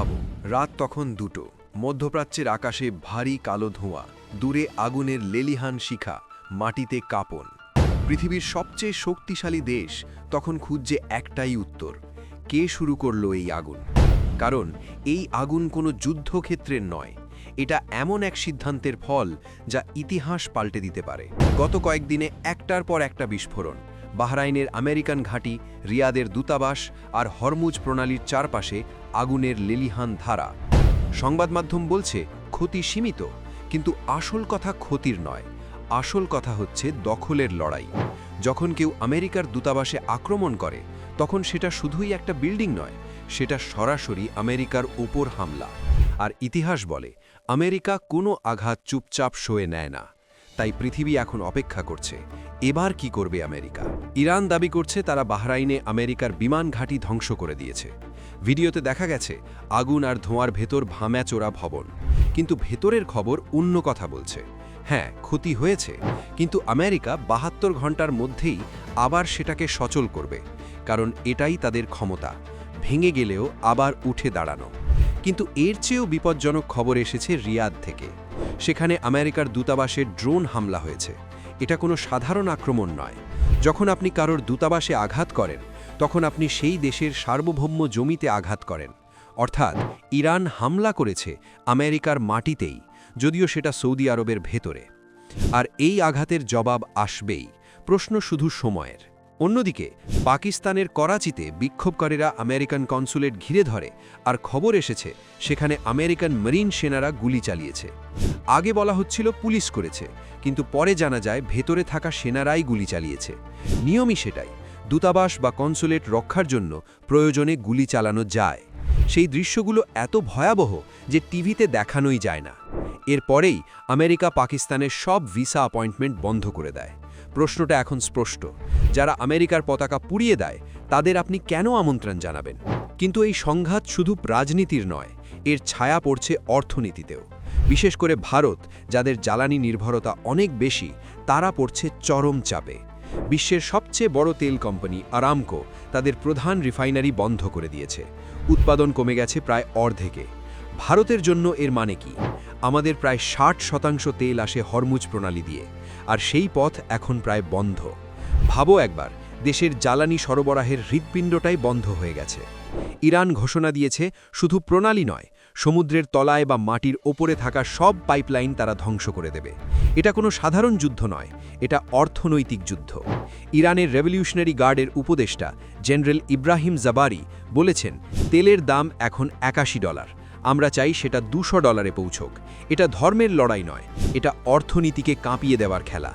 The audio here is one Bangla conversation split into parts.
ভাবো, রাত তখন 2টো, মধ্যপ্রাচ্যের আকাশে ভারী কালো ধোঁয়া, দূরে আগুনের লেলিহান শিখা, মাটিতে কাঁপন। পৃথিবীর সবচেয়ে শক্তিশালী দেশ তখন খুঁজছে একটাই উত্তর: কে শুরু করলো এই আগুন? কারণ এই আগুন কোনো যুদ্ধক্ষেত্রের নয়, এটা এমন এক সিদ্ধান্তের ফল যা ইতিহাস পাল্টে দিতে পারে। গত কয়েকদিনে একটার পর একটা বিস্ফোরণ, বাহরাইনের আমেরিকান ঘাঁটি, রিয়াদের দূতাবাস আর হরমুজ প্রণালীর চারপাশে আগুনের লেলিহান ধারা। সংবাদ মাধ্যম বলছে ক্ষতি সীমিত, কিন্তু আসল কথা ক্ষতির নয়, আসল কথা হচ্ছে দখলের লড়াই। যখন কেউ আমেরিকার দূতাবাসে আক্রমণ করে, তখন সেটা শুধুই একটা বিল্ডিং নয়, সেটা সরাসরি আমেরিকার উপর হামলা। আর ইতিহাস বলে আমেরিকা কোনো আঘাত চুপচাপ সয়ে নেয় না। তাই পৃথিবী এখন অপেক্ষা করছে, এবার কি করবে আমেরিকা। ইরান দাবি করছে তারা বাহরাইনে আমেরিকার বিমান ঘাঁটি ধ্বংস করে দিয়েছে। ভিডিওতে দেখা গেছে আগুন আর ধোঁয়ার ভেতর ভাম্যাচোরা ভবন, কিন্তু ভেতরের খবর অন্য কথা বলছে। হ্যাঁ, ক্ষতি হয়েছে, কিন্তু আমেরিকা 72 ঘন্টার মধ্যেই আবার সেটাকে সচল করবে, কারণ এটাই তাদের ক্ষমতা, ভেঙে গেলেও আবার উঠে দাঁড়ানো। কিন্তু এর চেয়েও বিপজ্জনক খবর এসেছে রিয়াদ থেকে। সেখানে আমেরিকার দূতাবাসে ড্রোন হামলা হয়েছে। এটা কোনো সাধারণ আক্রমণ নয়। যখন আপনি কারোর দূতাবাসে আঘাত করেন, তখন আপনি সেই দেশের সার্বভৌম জমিতে আঘাত করেন। অর্থাৎ ইরান হামলা করেছে আমেরিকার মাটিতেই, যদিও সেটা সৌদি আরবের ভেতরে। আর এই আঘাতের জবাব আসবেই, প্রশ্ন শুধু সময়ের। অন্যদিকে পাকিস্তানের করাচিতে বিক্ষোভকারীরা আমেরিকান কনসুলেট ঘিরে ধরে, আর খবর এসেছে সেখানে আমেরিকান মেরিন সেনারা গুলি চালিয়েছে। আগে বলা হচ্ছিল পুলিশ করেছে, কিন্তু পরে জানা যায় ভেতরে থাকা সেনারাই গুলি চালিয়েছে। নিয়মই সেটাই, দূতাবাস বা কনসুলেট রক্ষার জন্য প্রয়োজনে গুলি চালানো যায়। সেই দৃশ্যগুলো এত ভয়াবহ যে টিভিতে দেখানোই যায় না। এরপরেই আমেরিকা পাকিস্তানের সব ভিসা অ্যাপয়েন্টমেন্ট বন্ধ করে দেয়। প্রশ্নটা এখন স্পষ্ট, যারা আমেরিকার পতাকা পুড়িয়ে দেয় তাদের আপনি কেন আমন্ত্রণ জানাবেন? কিন্তু এই সংঘাত শুধু রাজনীতির নয়, এর ছায়া পড়ছে অর্থনীতিতেও। বিশেষ করে ভারত, যাদের জ্বালানি নির্ভরতা অনেক বেশি, তারা পড়ছে চরম চাপে। বিশ্বের সবচেয়ে বড় তেল কোম্পানি আরামকো তাদের প্রধান রিফাইনারি বন্ধ করে দিয়েছে। উৎপাদন কমে গেছে প্রায় অর্ধেকে। ভারতের জন্য এর মানে কি? আমাদের প্রায় 60% তেল আসে হরমুজ প্রণালী দিয়ে, আর সেই পথ এখন প্রায় বন্ধ। ভাবো একবার, দেশের জ্বালানি সরবরাহের হৃৎপিণ্ডটাই বন্ধ হয়ে গেছে। ইরান ঘোষণা দিয়েছে শুধু প্রণালী নয়, সমুদ্রের তলায় বা মাটির ওপরে থাকা সব পাইপলাইন তারা ধ্বংস করে দেবে। এটা কোনো সাধারণ যুদ্ধ নয়, এটা অর্থনৈতিক যুদ্ধ। ইরানের রেভলিউশনারি গার্ডের উপদেষ্টা জেনারেল ইব্রাহিম জাবারি বলেছেন, তেলের দাম এখন $81, আমরা চাই সেটা $200 পৌঁছক। এটা ধর্মের লড়াই নয়, এটা অর্থনীতিকে কাঁপিয়ে দেওয়ার খেলা।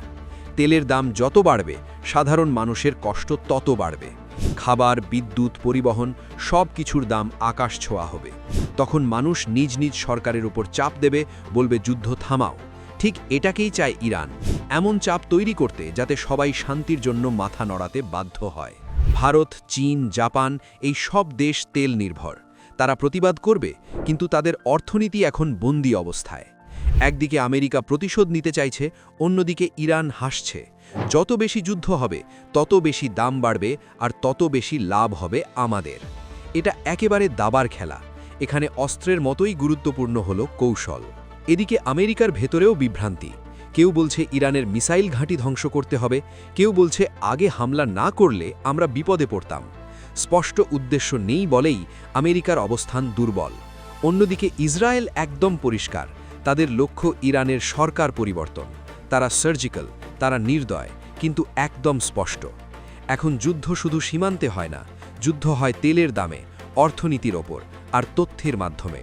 তেলের দাম যত বাড়বে, সাধারণ মানুষের কষ্ট তত বাড়বে। খাবার, বিদ্যুৎ, পরিবহন সব কিছুর দাম আকাশ ছোঁয়া হবে। তখন মানুষ নিজ নিজ সরকারের উপর চাপ দেবে, বলবে যুদ্ধ থামাও। ঠিক এটাকেই চায় ইরান, এমন চাপ তৈরি করতে যাতে সবাই শান্তির জন্য মাথা নড়াতে বাধ্য হয়। ভারত, চীন, জাপান এই সব দেশ তেল নির্ভর। তারা প্রতিবাদ করবে, কিন্তু তাদের অর্থনীতি এখন বন্দী অবস্থায়। একদিকে আমেরিকা প্রতিশোধ নিতে চাইছে, অন্যদিকে ইরান হাসছে। যত বেশি যুদ্ধ হবে, তত বেশি দাম বাড়বে, আর তত বেশি লাভ হবে আমাদের। এটা একেবারে দাবার খেলা। এখানে অস্ত্রের মতোই গুরুত্বপূর্ণ হলো কৌশল। এদিকে আমেরিকার ভেতরেও বিভ্রান্তি। কেউ বলছে ইরানের মিসাইল ঘাঁটি ধ্বংস করতে হবে, কেউ বলছে আগে হামলা না করলে আমরা বিপদে পড়তাম। স্পষ্ট উদ্দেশ্য নেই বলেই আমেরিকার অবস্থান দুর্বল। অন্যদিকে ইসরায়েল একদম পরিষ্কার, তাদের লক্ষ্য ইরানের সরকার পরিবর্তন। তারা সার্জিক্যাল, তারা নির্দয়, কিন্তু একদম স্পষ্ট। এখন যুদ্ধ শুধু সীমান্তে হয় না, যুদ্ধ হয় তেলের দামে, অর্থনীতির ওপর, আর তথ্যের মাধ্যমে।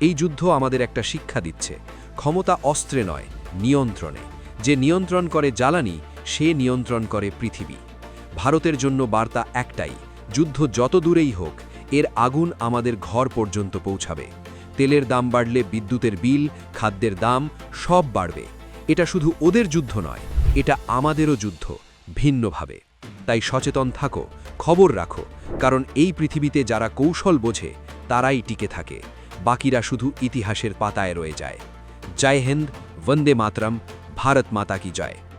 এই যুদ্ধ আমাদের একটা শিক্ষা দিচ্ছে, ক্ষমতা অস্ত্রে নয়, নিয়ন্ত্রণে। যে নিয়ন্ত্রণ করে জ্বালানি, সে নিয়ন্ত্রণ করে পৃথিবী। ভারতের জন্য বার্তা একটাই, যুদ্ধ যত দূরেই হোক, এর আগুন আমাদের ঘর পর্যন্ত পৌঁছাবে। তেলের দাম বাড়লে বিদ্যুতের বিল, খাদ্যের দাম সব বাড়বে। এটা শুধু ওদের যুদ্ধ নয়, এটা আমাদেরও যুদ্ধ, ভিন্নভাবে। তাই সচেতন থাকো, খবর রাখো, কারণ এই পৃথিবীতে যারা কৌশল বোঝে তারাই টিকে থাকে, বাকিরা শুধু ইতিহাসের পাতায় রয়ে যায়। জয় হিন্দ, বন্দে মাতরম, ভারত মাতা কি জয়।